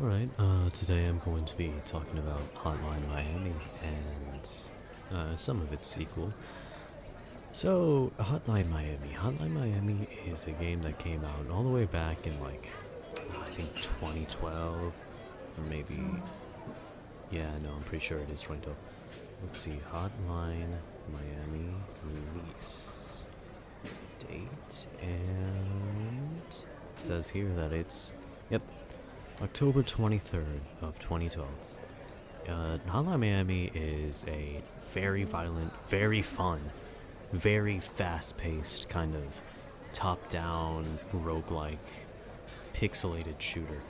Alright, today I'm going to be talking about Hotline Miami and some of its sequel. So, Hotline Miami. Hotline Miami is a game that came out all the way back in I think 2012, or maybe, yeah, no, I'm pretty sure it is 2012. Let's see, Hotline Miami release date, and it says here that it's, yep, October 23rd of 2012. Hotline Miami is a very violent, very fun, very fast-paced kind of top-down roguelike pixelated shooter.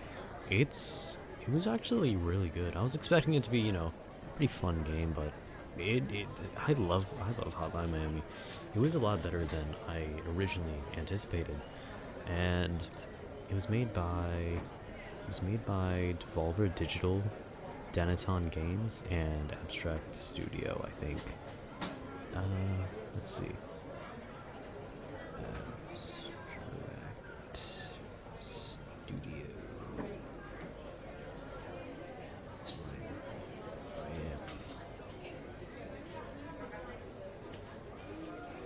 It was actually really good. I was expecting it to be, a pretty fun game, but I love Hotline Miami. It was a lot better than I originally anticipated, and it was made by Devolver Digital, Danaton Games, and Abstract Studio, I think. Let's see. Abstract Studio.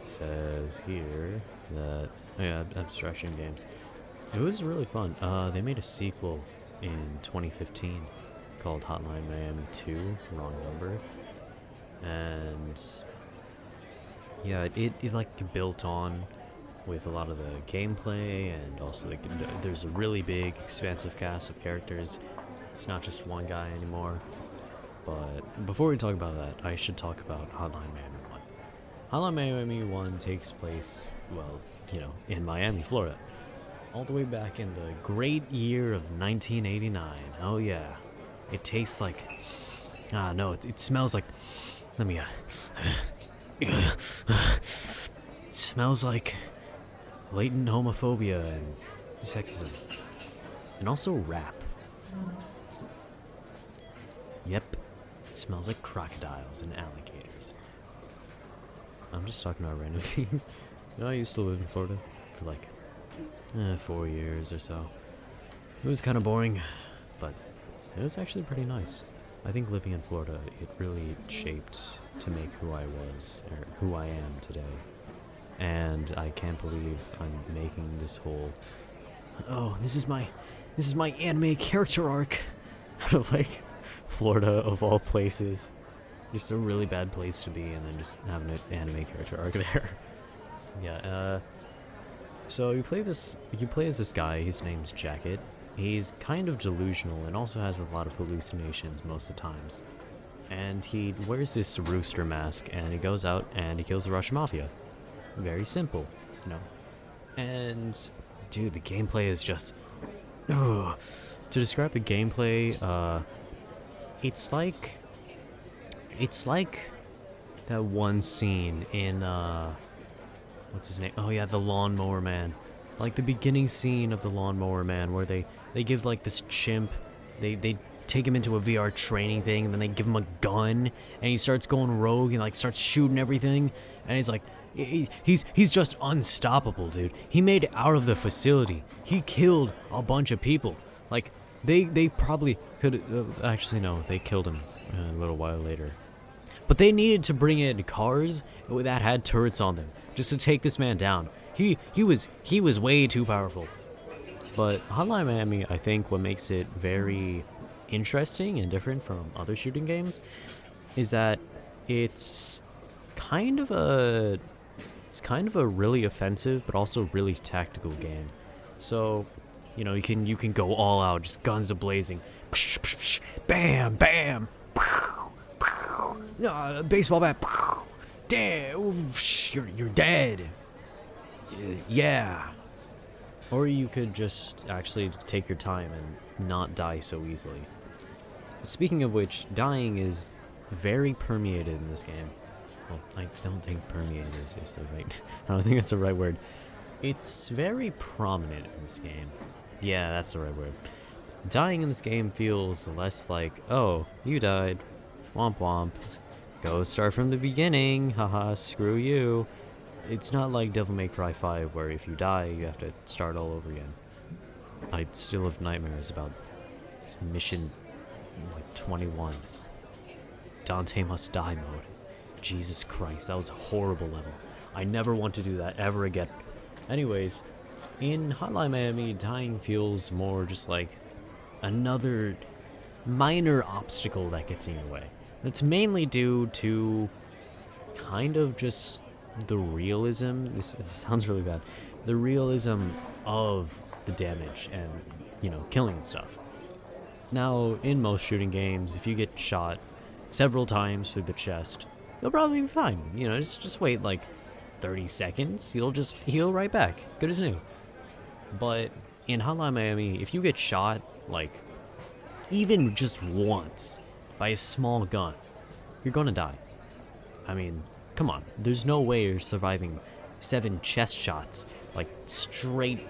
It says here that, Abstraction Games. It was really fun. They made a sequel in 2015 called Hotline Miami 2, wrong number. And yeah, it like built on with a lot of the gameplay, and also there's a really big, expansive cast of characters. It's not just one guy anymore. But before we talk about that, I should talk about Hotline Miami 1. Hotline Miami 1 takes place, well, in Miami, Florida. All the way back in the great year of 1989. Oh yeah. It tastes like... no, it smells like... Let me... It smells like latent homophobia and sexism. And also rap. Yep. It smells like crocodiles and alligators. I'm just talking about random things. I used to live in Florida for 4 years or so. It was kind of boring, but it was actually pretty nice. I think living in Florida, it really shaped to make who I was, or who I am today. And I can't believe I'm making this whole, oh, this is my anime character arc out of Florida of all places. Just a really bad place to be, and then just having an anime character arc there. Yeah, so you play as this guy. His name's Jacket. He's kind of delusional and also has a lot of hallucinations most of the times. And he wears this rooster mask, and he goes out and he kills the Russian mafia. Very simple, And dude, the gameplay is just... Ugh. To describe the gameplay, it's like that one scene in what's his name? Oh yeah, the Lawnmower Man. Like the beginning scene of the Lawnmower Man, where they give this chimp, they take him into a VR training thing, and then they give him a gun, and he starts going rogue and starts shooting everything, and he's like, he's just unstoppable, dude. He made it out of the facility. He killed a bunch of people. They probably could actually no, they killed him a little while later. But they needed to bring in cars that had turrets on them just to take this man down. He was way too powerful. But Hotline Miami, I think what makes it very interesting and different from other shooting games is that it's kind of a really offensive but also really tactical game. So, you can go all out, just guns a-blazing. Bam, bam. Baseball bat. Damn, oof, you're dead. Yeah. Or you could just actually take your time and not die so easily. Speaking of which, dying is very permeated in this game. Well, I don't think permeated is the right... I don't think that's the right word. It's very prominent in this game. Yeah, that's the right word. Dying in this game feels less like, oh, you died. Womp womp. Go start from the beginning. Haha, screw you. It's not like Devil May Cry 5, where if you die, you have to start all over again. I still have nightmares about It's mission like 21. Dante must die mode. Jesus Christ, that was a horrible level. I never want to do that ever again. Anyways, in Hotline Miami, dying feels more just like another minor obstacle that gets in your way. It's mainly due to kind of just the realism. This sounds really bad. The realism of the damage and, you know, killing and stuff. Now, in most shooting games, if you get shot several times through the chest, you'll probably be fine. You know, just wait like 30 seconds. You'll just heal right back. Good as new. But in Hotline Miami, if you get shot, like, even just once by a small gun, you're gonna die. I mean, come on. There's no way you're surviving 7 chest shots, like, straight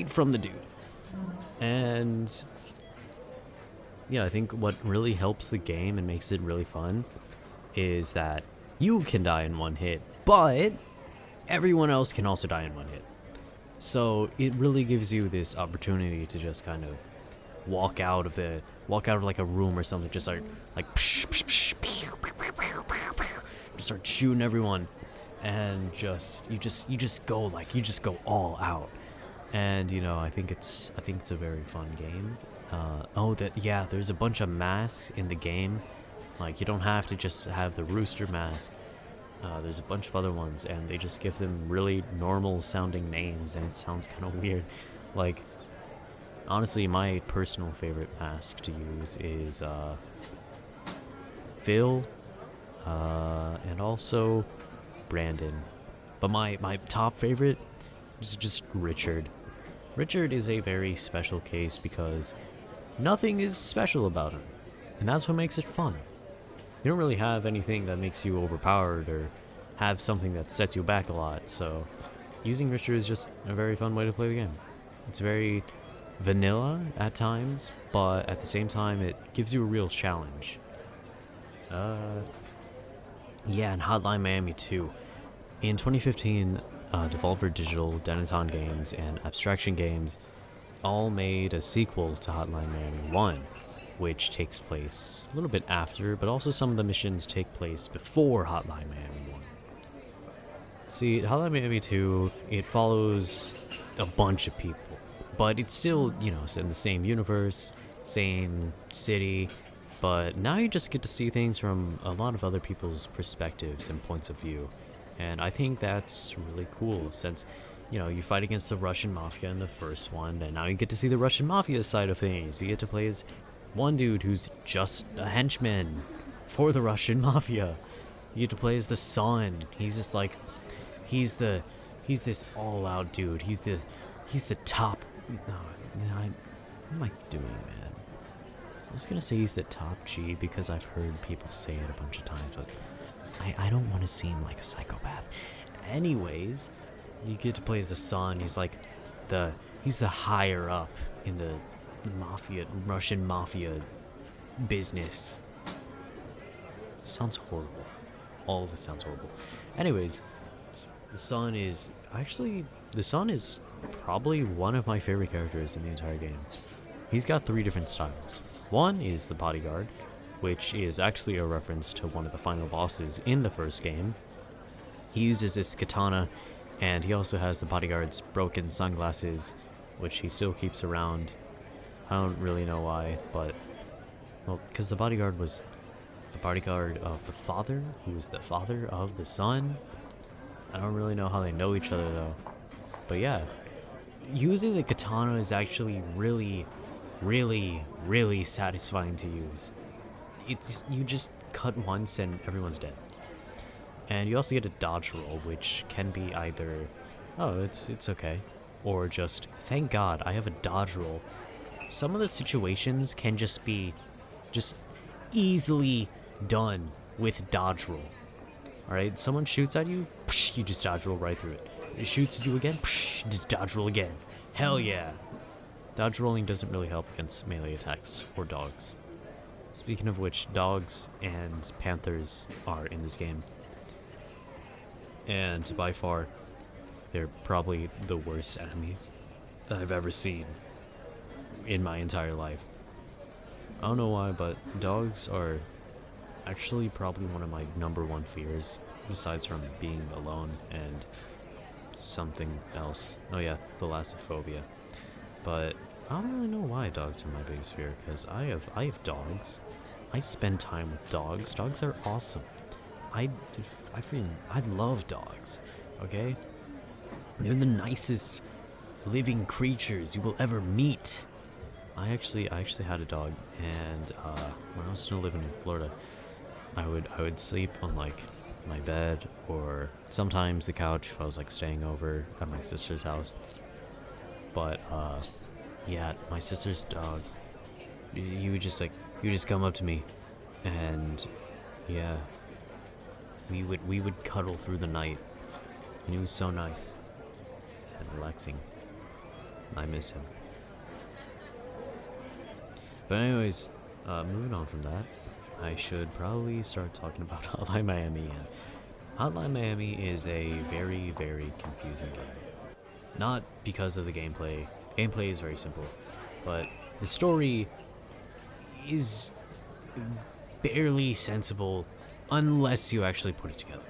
from the dude. And yeah, I think what really helps the game and makes it really fun is that you can die in one hit, but everyone else can also die in one hit. So it really gives you this opportunity to just kind of walk out of like a room or something, just start like just start shooting everyone, and you just go all out. And you know, I think it's a very fun game. There's a bunch of masks in the game. Like, you don't have to just have the rooster mask. There's a bunch of other ones, and they just give them really normal sounding names, and it sounds kind of weird. Like, honestly, my personal favorite mask to use is Phil, and also Brandon. But my top favorite is just Richard. Richard is a very special case because nothing is special about him, and that's what makes it fun. You don't really have anything that makes you overpowered or have something that sets you back a lot, so using Richard is just a very fun way to play the game. It's very vanilla at times, but at the same time it gives you a real challenge. Yeah, and Hotline Miami 2. In 2015, Devolver Digital, Denaton Games, and Abstraction Games all made a sequel to Hotline Miami 1, which takes place a little bit after, but also some of the missions take place before Hotline Miami 1. See, Hotline Miami 2, it follows a bunch of people, but it's still, you know, it's in the same universe, same city, but now you just get to see things from a lot of other people's perspectives and points of view. And I think that's really cool, since, you know, you fight against the Russian Mafia in the first one, and now you get to see the Russian Mafia side of things. You get to play as one dude who's just a henchman for the Russian Mafia. You get to play as the son. He's just like, he's this all-out dude. He's the top. What am I doing, man? I was gonna say he's the top G because I've heard people say it a bunch of times, but I don't want to seem like a psychopath. Anyways, you get to play as the son. He's like he's the higher up in the Russian Mafia business. It sounds horrible. All of it sounds horrible. Anyways, the son is probably one of my favorite characters in the entire game. He's got 3 different styles. One is the bodyguard, which is actually a reference to one of the final bosses in the first game. He uses this katana, and he also has the bodyguard's broken sunglasses, which he still keeps around. I don't really know why, but, well, because the bodyguard was the bodyguard of the father, who was the father of the son. I don't really know how they know each other, though. But yeah, using the katana is actually really, really, really satisfying to use. You just cut once and everyone's dead. And you also get a dodge roll, which can be either, oh, it's okay, or just, thank God, I have a dodge roll. Some of the situations can just be easily done with dodge roll. Alright, someone shoots at you, you just dodge roll right through it. It shoots at you again, just dodge roll again. Hell yeah! Dodge rolling doesn't really help against melee attacks or dogs. Speaking of which, dogs and panthers are in this game. And by far, they're probably the worst enemies that I've ever seen. in my entire life. I don't know why, but dogs are actually probably one of my #1 fears, besides from being alone and something else. Oh yeah, thalassophobia. But I don't really know why dogs are my biggest fear, because I have dogs. I spend time with dogs. Dogs are awesome. I love dogs. Okay? They're the nicest living creatures you will ever meet. I actually had a dog, and when I was still living in Florida, I would sleep on like my bed, or sometimes the couch if I was like staying over at my sister's house. But yeah, my sister's dog, he would just come up to me, and yeah, we would cuddle through the night, and he was so nice and relaxing. I miss him. But anyways, moving on from that, I should probably start talking about Hotline Miami. And Hotline Miami is a very, very confusing game. Not because of the gameplay. Gameplay is very simple, but the story is barely sensible unless you actually put it together.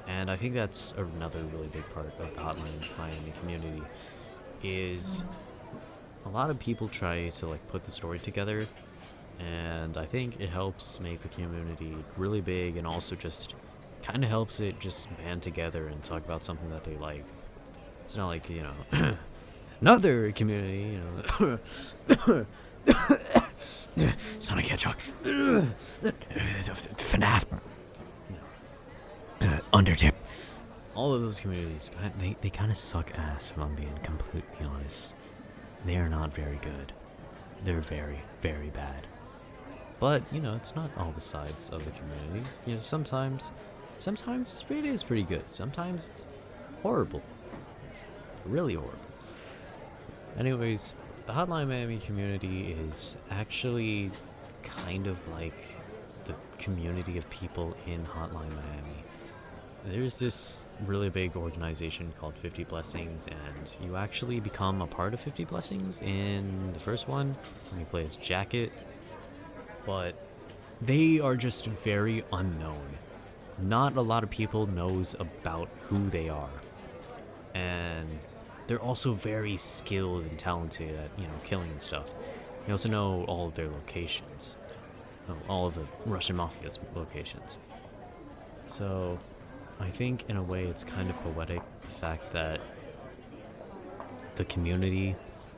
And I think that's another really big part of the Hotline Miami community, is a lot of people try to like put the story together, and I think it helps make the community really big, and also just kind of helps it just band together and talk about something that they like. It's not like, you know, another community, you know, Sonic Hedgehog, FNAF, Undertale. All of those communities, they kind of suck ass, if I'm being completely honest. They are not very good. They're very, very bad. But, you know, it's not all the sides of the community. You know, sometimes it is pretty good. Sometimes it's horrible. It's really horrible. Anyways, the Hotline Miami community is actually kind of like the community of people in Hotline Miami. There's this really big organization called 50 Blessings, and you actually become a part of 50 Blessings in the first one when you play as Jacket. But they are just very unknown. Not a lot of people knows about who they are. And they're also very skilled and talented at, you know, killing and stuff. You also know all of their locations. All of the Russian Mafia's locations. So I think in a way it's kind of poetic, the fact that the community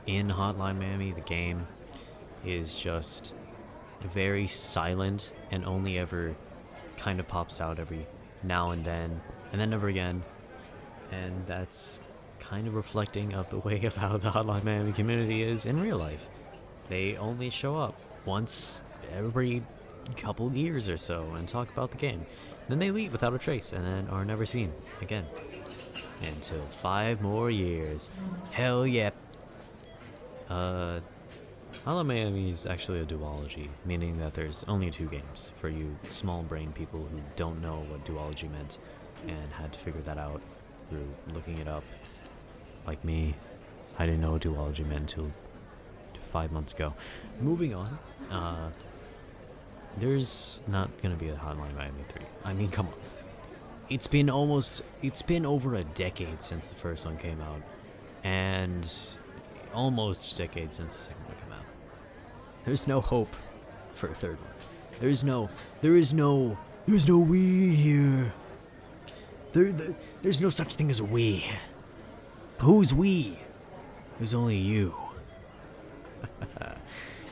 in Hotline Miami, the game, is just very silent and only ever kind of pops out every now and then never again. And that's kind of reflecting of the way of how the Hotline Miami community is in real life. They only show up once every couple years or so and talk about the game. Then they leave without a trace and then are never seen again. Until 5 more years. Hell yeah. Hotline Miami is actually a duology, meaning that there's only 2 games for you small brain people who don't know what duology meant and had to figure that out through looking it up. Like me, I didn't know what duology meant until 5 months ago. Moving on, there's not gonna be a Hotline Miami 3. I mean, come on. It's been over a decade since the first one came out, and almost a decade since the second one came out. There's no hope for a third one. There is no we here. There's no such thing as a we. Who's we? There's only you.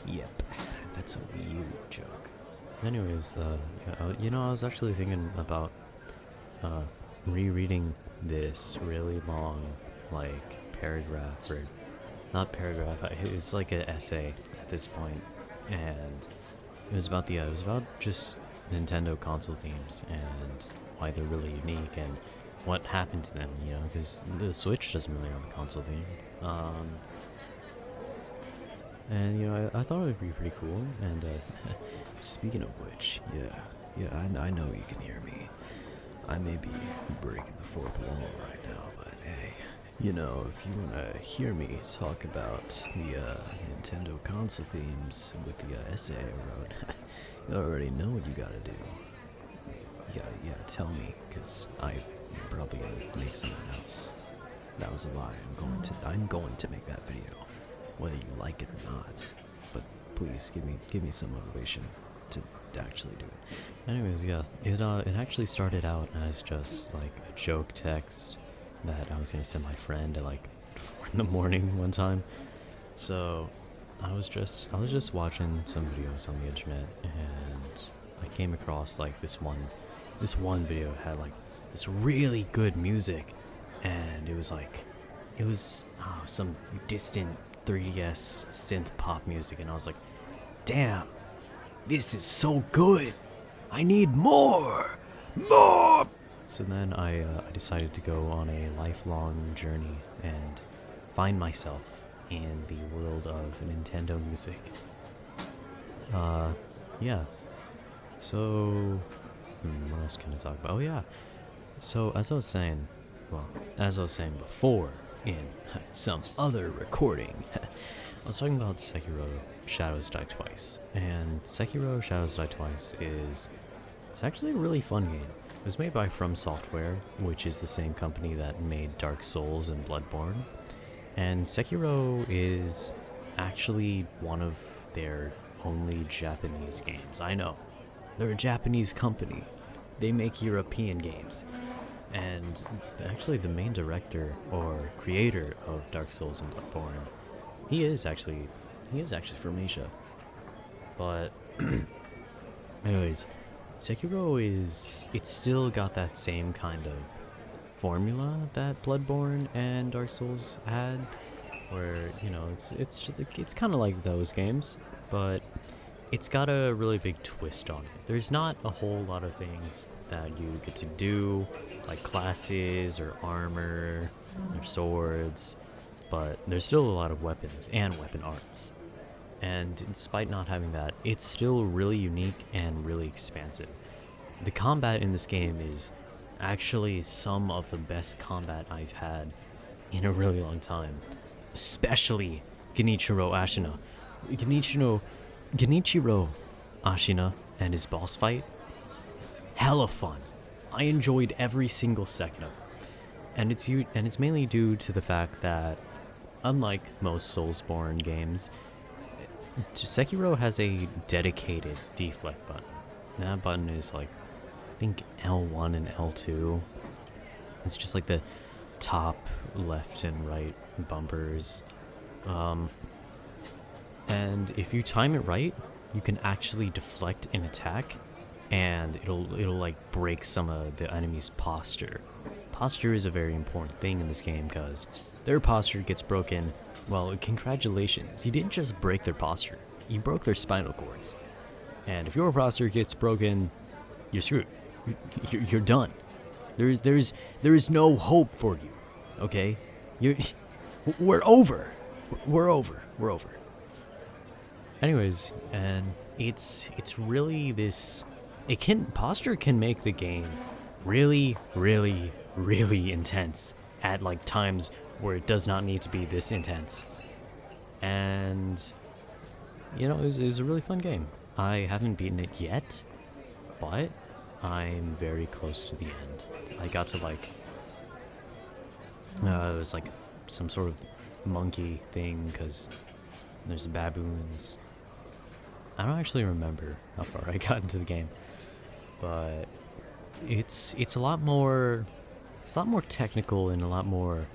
Yep, that's a Wii U joke. Anyways, you know, I was actually thinking about rereading this really long, like, paragraph, or not paragraph, it's like an essay at this point, and it was about just Nintendo console themes and why they're really unique and what happened to them, you know, because the Switch doesn't really have a console theme. And, you know, I thought it would be pretty cool, and, speaking of which, yeah, I know you can hear me. I may be breaking the fourth wall right now, but hey, You know, if you want to hear me talk about the Nintendo console themes with the essay I wrote, you already know what you gotta do. You gotta tell me, because I'm probably gonna make someone else. That was a lie. I'm going to make that video, whether you like it or not. But please give me some motivation to actually do it. Anyways, yeah, it actually started out as just like a joke text that I was gonna send my friend at like 4 in the morning one time. So I was just watching some videos on the internet, and I came across like this one video had like this really good music, and it was some distant 3DS synth pop music, and I was like, damn, this is so good, I need more. So then I decided to go on a lifelong journey and find myself in the world of Nintendo music. Yeah. So, what else can I talk about? Oh yeah. So as I was saying before in some other recording, I was talking about Sekiro Shadows Die Twice. And Sekiro Shadows Die Twice it's actually a really fun game. It was made by From Software, which is the same company that made Dark Souls and Bloodborne. And Sekiro is actually one of their only Japanese games. I know, they're a Japanese company. They make European games. And actually the main director or creator of Dark Souls and Bloodborne, he is actually from Asia. But anyways, Sekiro it's still got that same kind of formula that Bloodborne and Dark Souls had, where, you know, it's kind of like those games, but it's got a really big twist on it. There's not a whole lot of things that you get to do, like classes or armor or swords, but there's still a lot of weapons and weapon arts. And despite not having that, it's still really unique and really expansive. The combat in this game is actually some of the best combat I've had in a really long time. Especially Genichiro Ashina and his boss fight. Hella fun. I enjoyed every single second of it. And it's mainly due to the fact that, unlike most Soulsborne games, Sekiro has a dedicated deflect button. That button is like, I think L1 and L2. It's just like the top left and right bumpers. And if you time it right, you can actually deflect an attack, and it'll like break some of the enemy's posture. Posture is a very important thing in this game, because their posture gets broken. Well, congratulations, you didn't just break their posture, you broke their spinal cords. And if your posture gets broken, you're screwed. You're done. There is no hope for you. Okay? We're over. We're over. Anyways, and it's really this. Posture can make the game really intense at like times where it does not need to be this intense. And you know, it was a really fun game. I haven't beaten it yet, but I'm very close to the end. I got to like it was like some sort of monkey thing, because there's baboons. I don't actually remember how far I got into the game, but it's a lot more technical and a lot more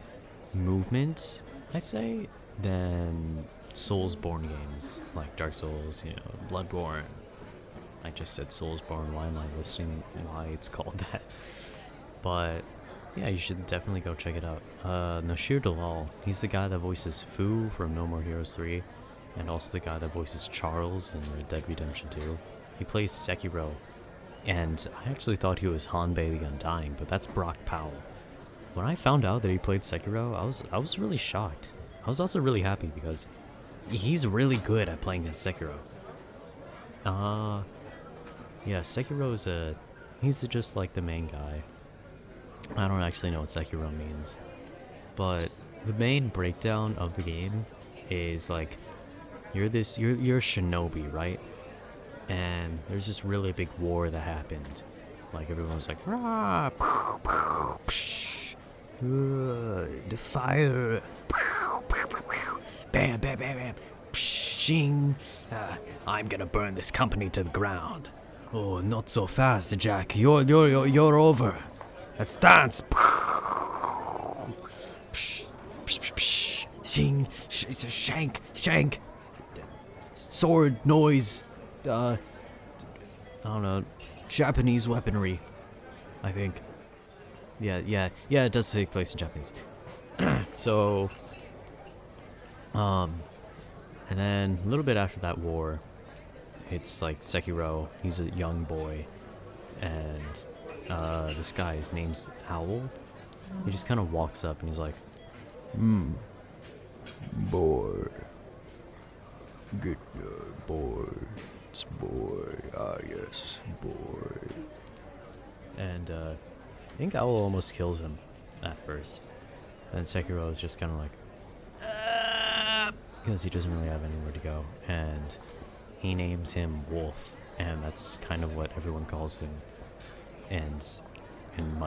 movement, I say, than Soulsborne games like Dark Souls, you know, Bloodborne. I just said Soulsborne. Why am I listing why it's called that? But yeah, you should definitely go check it out. Nashir Dalal, he's the guy that voices Fu from No More Heroes 3, and also the guy that voices Charles in Red Dead Redemption 2. He plays Sekiro, and I actually thought he was Hanbei the Undying, but that's Brock Powell. When I found out that he played Sekiro, I was really shocked. I was also really happy, because he's really good at playing as Sekiro. Yeah, Sekiro's he's just like the main guy. I don't actually know what Sekiro means. But the main breakdown of the game is like you're a shinobi, right? And there's this really big war that happened. Like everyone's like, rah, pow, pow, psh, the fire, pow, pow, pow, pow, bam, bam, bam, bam, psh, shing. I'm gonna burn this company to the ground. Oh, not so fast, Jack. You're over. Let's dance. Pow, psh, psh, psh, psh, shing, shank, shank, sword noise. I don't know, Japanese weaponry, I think. Yeah, it does take place in Japanese. So, and then a little bit after that war, it's like Sekiro, he's a young boy, and this guy, his name's Owl. He just kind of walks up and he's like, boy. Good boy. It's boy. Ah, yes, boy. And I think Owl almost kills him at first. And Sekiro is just kind of like, because he doesn't really have anywhere to go. And he names him Wolf, and that's kind of what everyone calls him. And in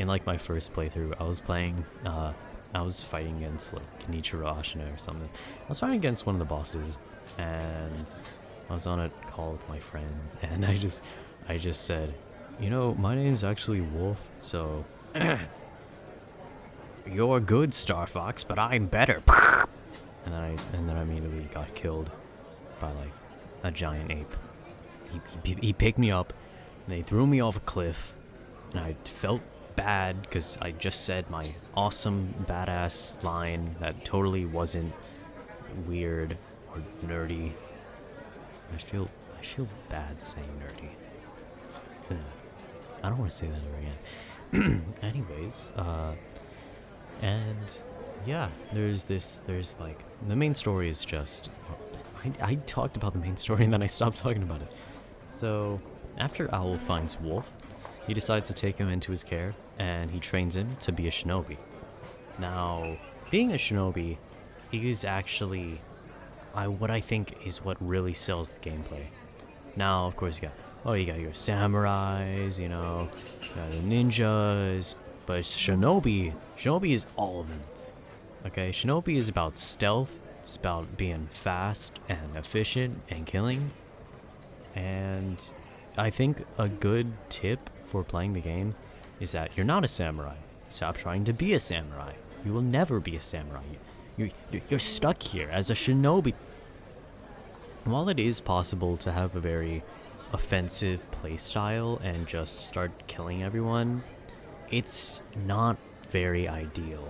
like my first playthrough, I was playing. I was fighting against like Kenichiro Ashina or something. I was fighting against one of the bosses, and I was on a call with my friend, and I just said, you know, my name's actually Wolf, so you're good, Star Fox, but I'm better. And then I immediately got killed by like a giant ape. He picked me up, and they threw me off a cliff, and I felt bad because I just said my awesome badass line that totally wasn't weird or nerdy. I feel bad saying nerdy. I don't want to say that ever again. Anyways, and yeah, there's like the main story is just I talked about the main story and then I stopped talking about it. So after Owl finds Wolf, he decides to take him into his care, and he trains him to be a shinobi. Now, being a shinobi is actually what I think is what really sells the gameplay. Now, of course, you got your samurais, you know, you got the ninjas, but shinobi is all of them. Okay, shinobi is about stealth, it's about being fast and efficient and killing, and I think a good tip for playing the game is that you're not a samurai. Stop trying to be a samurai. You will never be a samurai. You're stuck here as a shinobi. While it is possible to have a very offensive playstyle and just start killing everyone, it's not very ideal.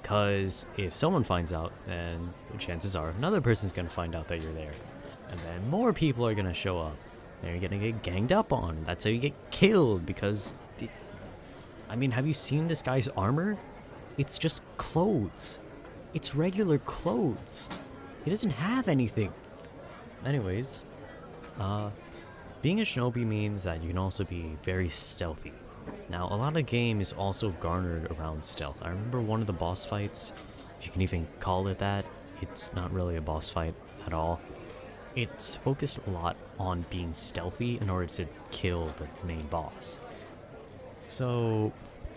Because if someone finds out, then the chances are another person's going to find out that you're there. And then more people are going to show up. And you're going to get ganged up on. That's how you get killed, because... I mean, have you seen this guy's armor? It's just clothes. It's regular clothes. He doesn't have anything. Anyways, being a shinobi means that you can also be very stealthy. Now, a lot of the game is also garnered around stealth. I remember one of the boss fights, if you can even call it that, it's not really a boss fight at all. It's focused a lot on being stealthy in order to kill the main boss. So,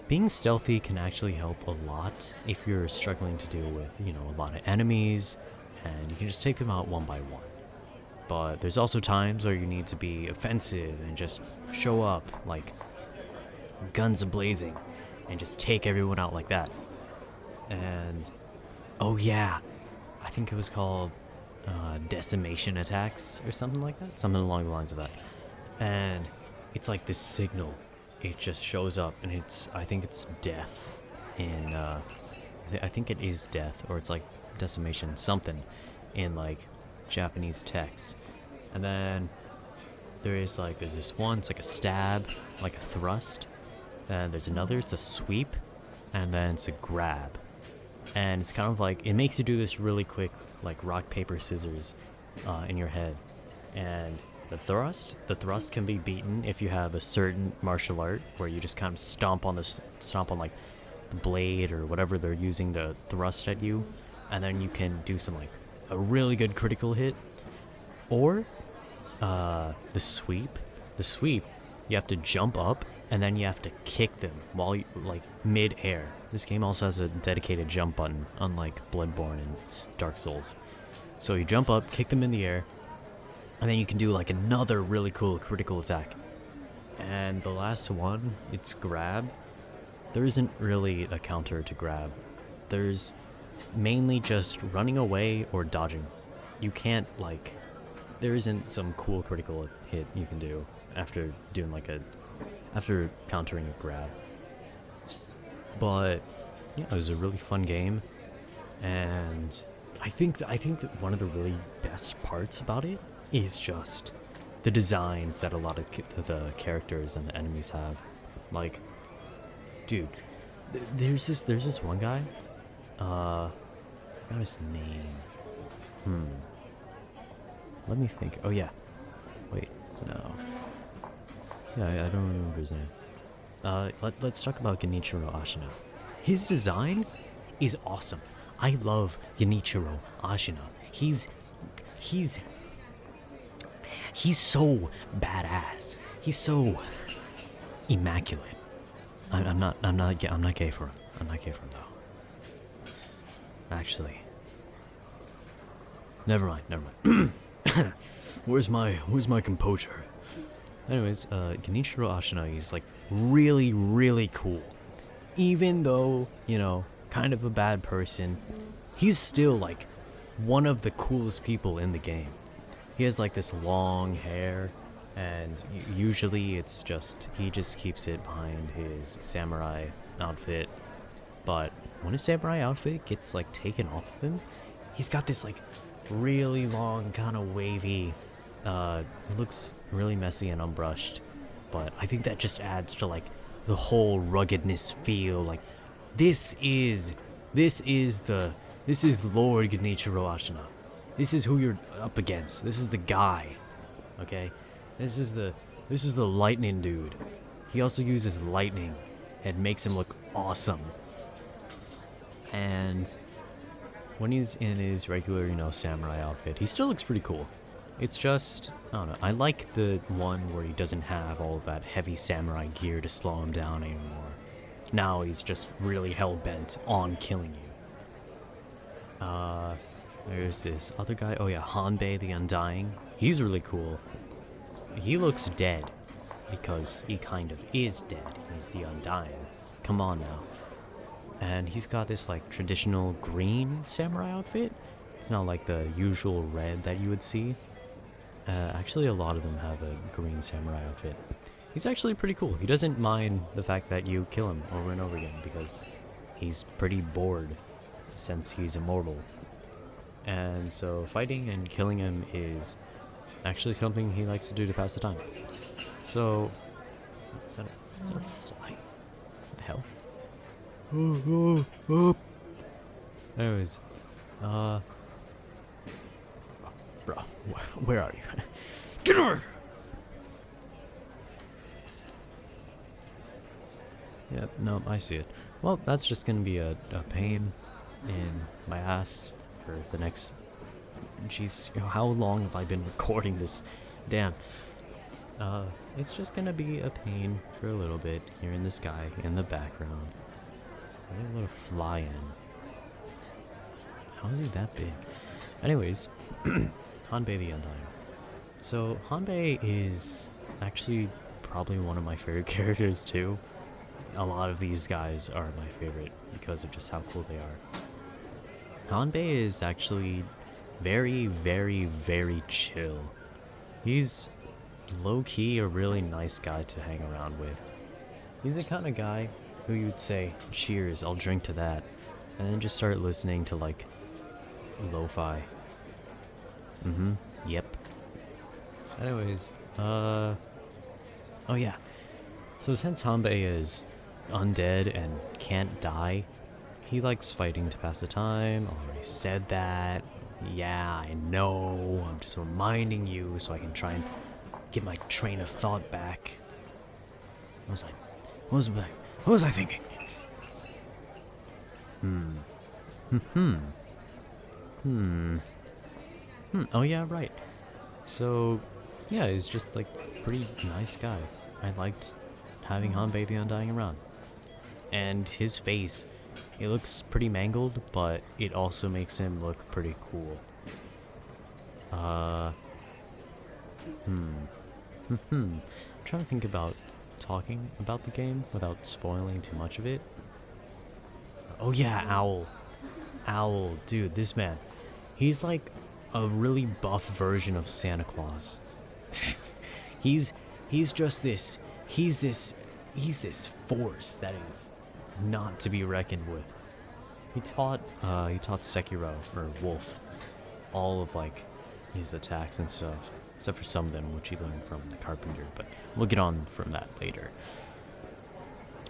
being stealthy can actually help a lot if you're struggling to deal with, you know, a lot of enemies, and you can just take them out one by one. But there's also times where you need to be offensive and just show up, like, guns a-blazing, and just take everyone out like that. And, oh yeah, I think it was called decimation attacks or something like that, something along the lines of that. And it's like this signal, it just shows up, and I think it's death in I think it is death, or it's like decimation something in like Japanese text. And then there's this one, it's like a stab, like a thrust, and there's another, it's a sweep, and then it's a grab. And it's kind of like, it makes you do this really quick, like rock, paper, scissors in your head. And the thrust can be beaten if you have a certain martial art where you just kind of stomp on like the blade or whatever they're using to thrust at you, and then you can do some like a really good critical hit. Or the sweep. The sweep, you have to jump up and then you have to kick them while you like mid-air. This game also has a dedicated jump button, unlike Bloodborne and Dark Souls. So you jump up, kick them in the air, and then you can do like another really cool critical attack. And the last one, it's grab. There isn't really a counter to grab. There's mainly just running away or dodging. You can't like, there isn't some cool critical hit you can do after doing like after countering a grab. But yeah, it was a really fun game, and I think that one of the really best parts about it is just the designs that a lot of the characters and the enemies have. Like, dude, there's this one guy. I forgot his name. Let me think. Oh yeah. Wait, no. Yeah, I don't remember his name. Let's talk about Genichiro Ashina. His design is awesome. I love Genichiro Ashina. He's so badass. He's so immaculate. I'm not gay for him. I'm not gay for him though. Actually, never mind. Where's my composure? Anyways, Genichiro Ashina is like really cool. Even though, you know, kind of a bad person, he's still like one of the coolest people in the game. He has like this long hair, and usually it's just, he just keeps it behind his samurai outfit. But when his samurai outfit gets like taken off of him, he's got this like really long, kind of wavy, it looks really messy and unbrushed, but I think that just adds to like the whole ruggedness feel. Like, this is Lord Genichiro Ashina. This is who you're up against. This is the guy. Okay? This is the lightning dude. He also uses lightning and makes him look awesome. And when he's in his regular, you know, samurai outfit, he still looks pretty cool. It's just, I don't know, I like the one where he doesn't have all of that heavy samurai gear to slow him down anymore. Now he's just really hell-bent on killing you. There's this other guy, oh yeah, Hanbei the Undying. He's really cool. He looks dead, because he kind of is dead. He's the Undying. Come on now. And he's got this like traditional green samurai outfit. It's not like the usual red that you would see. Actually, a lot of them have a green samurai outfit. He's actually pretty cool. He doesn't mind the fact that you kill him over and over again, because he's pretty bored since he's immortal. And so fighting and killing him is actually something he likes to do to pass the time. So, is that a fly? What the hell? Anyways, bro, where are you? Get over! Yep, no, I see it. Well, that's just gonna be a pain in my ass for the next... Jeez, you know, how long have I been recording this? Damn. It's just gonna be a pain for a little bit here in the sky, in the background. There's a little fly in. How is he that big? Anyways, Hanbei the Undying. So, Hanbei is actually probably one of my favorite characters too. A lot of these guys are my favorite because of just how cool they are. Hanbei is actually very chill. He's low-key a really nice guy to hang around with. He's the kind of guy who you'd say, cheers, I'll drink to that, and then just start listening to like lo-fi. Yep. Anyways, oh yeah. So since Hanbei is undead and can't die, he likes fighting to pass the time. I already said that. Yeah, I know. I'm just reminding you so I can try and get my train of thought back. What was I thinking? Hmm. Hmm. Hmm. Oh yeah, right. So, yeah, he's just like pretty nice guy. I liked having Han Baby Undying around. And his face, it looks pretty mangled, but it also makes him look pretty cool. I'm trying to think about talking about the game without spoiling too much of it. Oh yeah, Owl. Owl, dude, this man. He's like a really buff version of Santa Claus. he's he's just this he's this force that is not to be reckoned with. He taught Sekiro or Wolf all of like his attacks and stuff, except for some of them which he learned from the carpenter, but we'll get on from that later.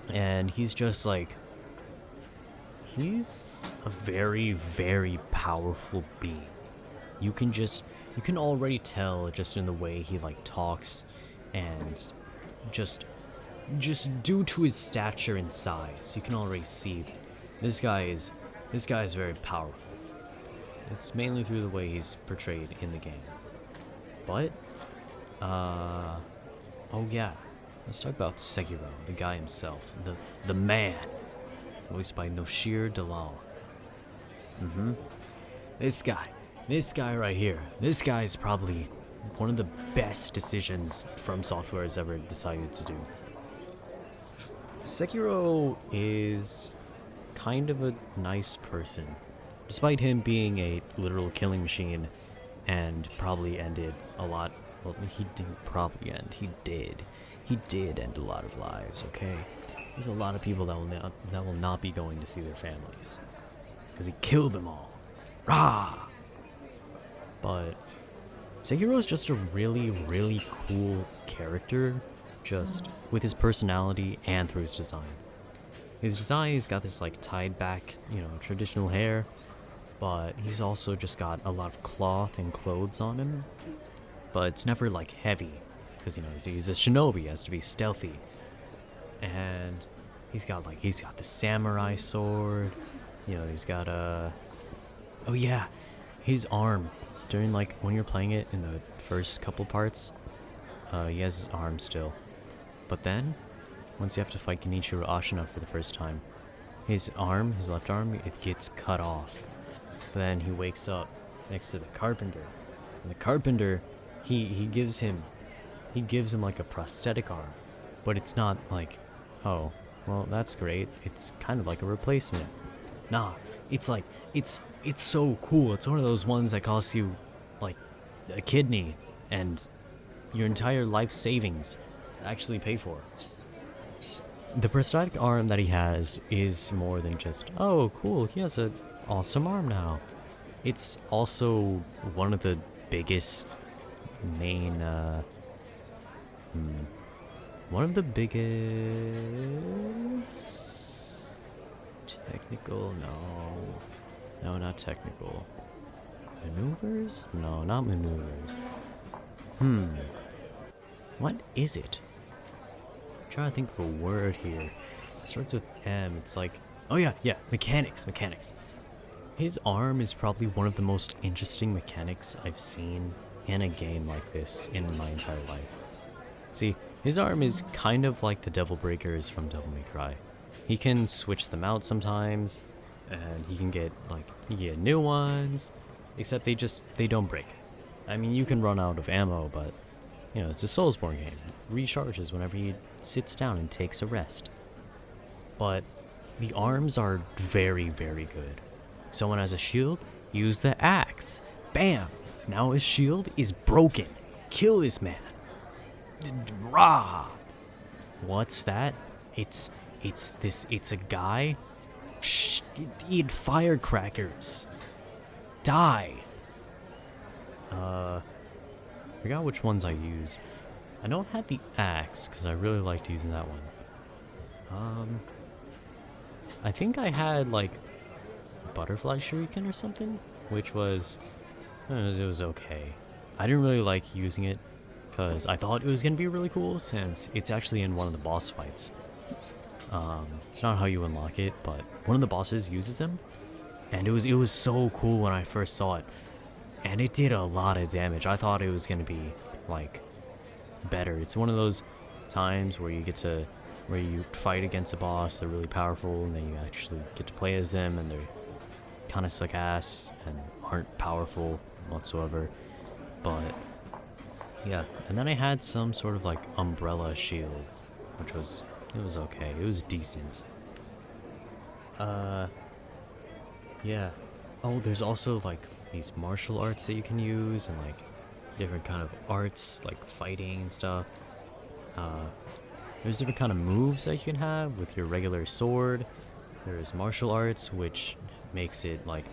And he's just like he's a very, very powerful being. You can already tell just in the way he like talks and just due to his stature and size, you can already see this guy is very powerful. It's mainly through the way he's portrayed in the game. But oh yeah, let's talk about Sekiro, the guy himself, the man, voiced by Noshir Dalal. This guy right here. This guy is probably one of the best decisions From Software has ever decided to do. Sekiro is kind of a nice person. Despite him being a literal killing machine and probably ended a lot. Well, he didn't probably end. He did. He did end a lot of lives, okay? There's a lot of people that will not be going to see their families. Because he killed them all. Rah! But Sekiro is just a really, really cool character, just with his personality and through his design. His design, he's got this like tied back, traditional hair, but he's also just got a lot of cloth and clothes on him. But it's never like heavy, because he's a shinobi, he has to be stealthy. And he's got the samurai sword, he's got oh yeah, his arm. During like when you're playing it in the first couple parts, he has his arm still. But then, once you have to fight Genichiro Ashina for the first time, his left arm, it gets cut off. But then he wakes up next to the carpenter, and the carpenter, he gives him like a prosthetic arm, but it's not like, oh, well that's great. It's kind of like a replacement. Nah, it's like it's so cool. It's one of those ones that costs you like a kidney and your entire life savings to actually pay for. The prosthetic arm that he has is more than just, oh cool, he has an awesome arm now. It's also one of the biggest main one of the biggest technical, no, not technical. Maneuvers? No, not maneuvers. What is it? I'm trying to think of a word here. It starts with M. It's like, oh yeah, mechanics. His arm is probably one of the most interesting mechanics I've seen in a game like this in my entire life. See, his arm is kind of like the Devil Breakers from Devil May Cry. He can switch them out sometimes, and he can get new ones, except they don't break. I mean, you can run out of ammo, but it's a Soulsborne game. It recharges whenever he sits down and takes a rest. But the arms are very, very good. Someone has a shield, use the axe. Bam! Now his shield is broken. Kill this man. Rah! What's that? It's a guy. Shh, eat firecrackers. Die. Forgot which ones I used. I don't have the axe because I really liked using that one. I think I had like butterfly shuriken or something, which was it was okay. I didn't really like using it because I thought it was gonna be really cool since it's actually in one of the boss fights. It's not how you unlock it, but one of the bosses uses them, and it was so cool when I first saw it, and it did a lot of damage. I thought it was gonna be like better. It's one of those times where where you fight against a boss, they're really powerful, and then you actually get to play as them, and they're kind of suck ass and aren't powerful whatsoever. But yeah, and then I had some sort of like umbrella shield, which was okay. It was decent. Yeah. Oh, there's also like these martial arts that you can use, and like different kind of arts like fighting and stuff. There's different kind of moves that you can have with your regular sword. There's martial arts, which makes it like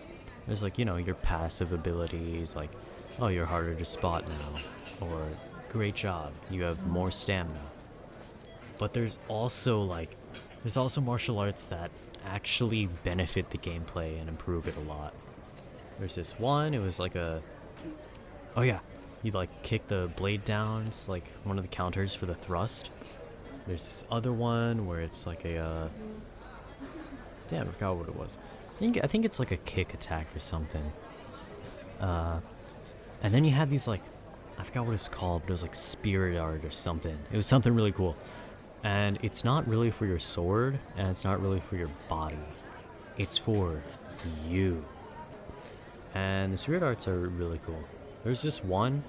there's like, you know, your passive abilities, like, oh, you're harder to spot now, or great job, you have more stamina. But there's also martial arts that actually benefit the gameplay and improve it a lot. There's this one, it was like oh yeah, you like kick the blade down, it's like one of the counters for the thrust. There's this other one where it's like damn, I forgot what it was. I think it's like a kick attack or something. And then you have these like, I forgot what it's called, but it was like spirit art or something. It was something really cool. And it's not really for your sword, and it's not really for your body. It's for you. And the spirit arts are really cool. There's this one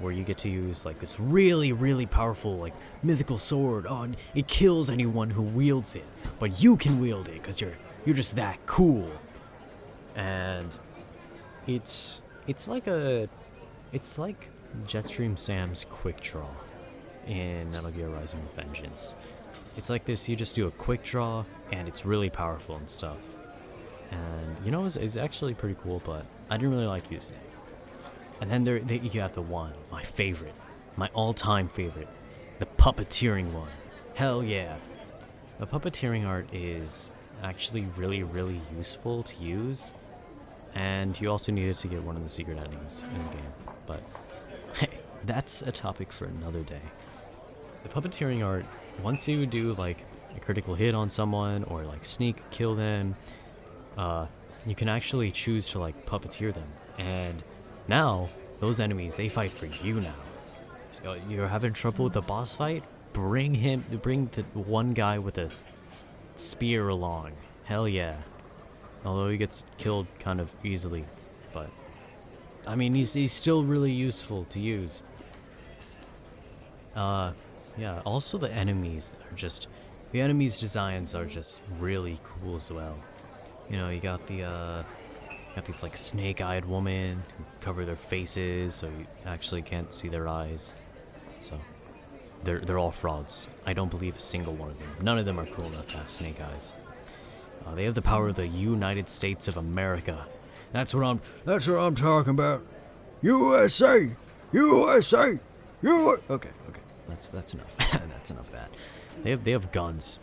where you get to use like this really, really powerful like mythical sword. Oh, and it kills anyone who wields it, but you can wield it because you're just that cool. And it's like Jetstream Sam's quick draw in Metal Gear Rising Vengeance. It's like this, you just do a quick draw, and it's really powerful and stuff. And, you know, it's actually pretty cool, but I didn't really like using it. And then you have the one, my favorite, my all-time favorite, the puppeteering one. Hell yeah. The puppeteering art is actually really, really useful to use, and you also needed to get one of the secret endings in the game. But, hey, that's a topic for another day. The puppeteering art, once you do like a critical hit on someone or like sneak kill them, you can actually choose to like puppeteer them, and now those enemies, they fight for you now. So you're having trouble with the boss fight, bring the one guy with a spear along. Hell yeah. Although he gets killed kind of easily, but I mean he's still really useful to use. Yeah, also the enemies designs are just really cool as well. You know, you got these like snake-eyed women who cover their faces so you actually can't see their eyes. So they're all frauds. I don't believe a single one of them. None of them are cool enough to have snake eyes. They have the power of the United States of America. That's what I'm talking about. USA, USA, USA. Okay. That's enough. That's enough of that. They have guns.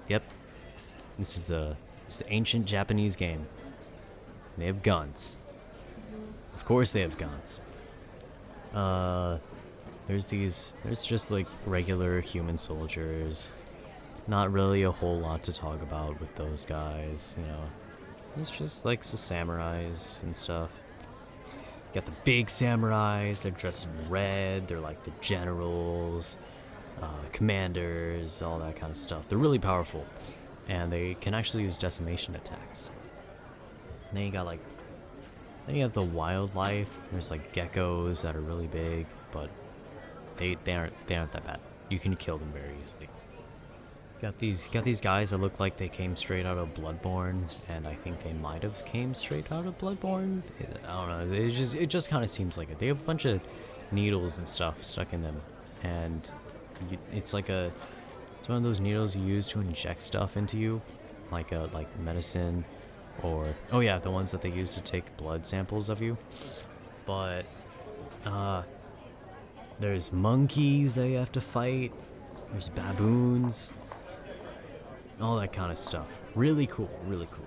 Yep. This is the ancient Japanese game. They have guns. Of course they have guns. There's just like regular human soldiers. Not really a whole lot to talk about with those guys, you know. It's just like the samurais and stuff. You got the big samurais, they're dressed in red, they're like the generals, commanders, all that kind of stuff. They're really powerful, and they can actually use decimation attacks. And then you have the wildlife. There's like geckos that are really big, but they aren't that bad. You can kill them very easily. Got these guys that look like they came straight out of Bloodborne, and I think they might have came straight out of Bloodborne. I don't know. It just kind of seems like it. They have a bunch of needles and stuff stuck in them, and it's one of those needles you use to inject stuff into you, like medicine, or oh yeah, the ones that they use to take blood samples of you. But there's monkeys that you have to fight. There's baboons. All that kind of stuff. Really cool, really cool.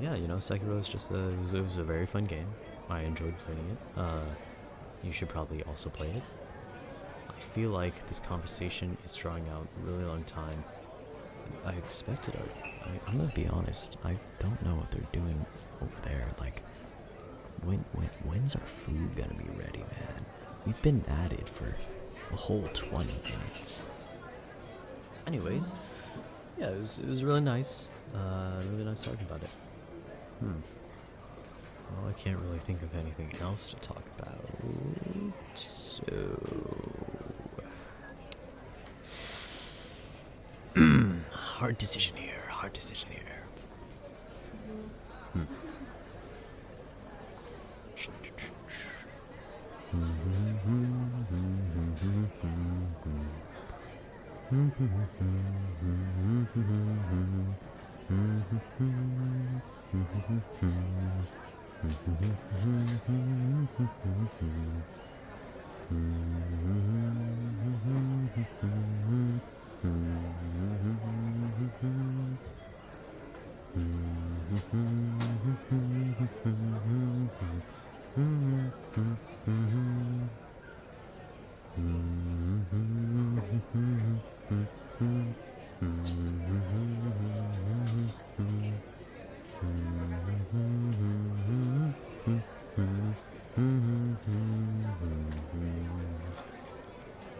Yeah, you know, Sekiro is just it was a very fun game. I enjoyed playing it. You should probably also play it. I feel like this conversation is drawing out a really long time. I expected I'm gonna be honest, I don't know what they're doing over there. Like, when's our food gonna be ready, man? We've been at it for a whole 20 minutes. Anyways, yeah, it was really nice. Really nice talking about it. Well, I can't really think of anything else to talk about. So, hard decision here. Hard decision here.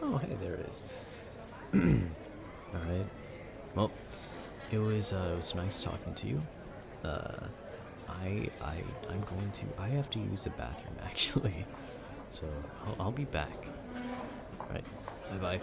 Oh, hey, there it is. Alright. Well, it was nice talking to you. I have to use the bathroom, actually. So, I'll be back. Alright, bye-bye.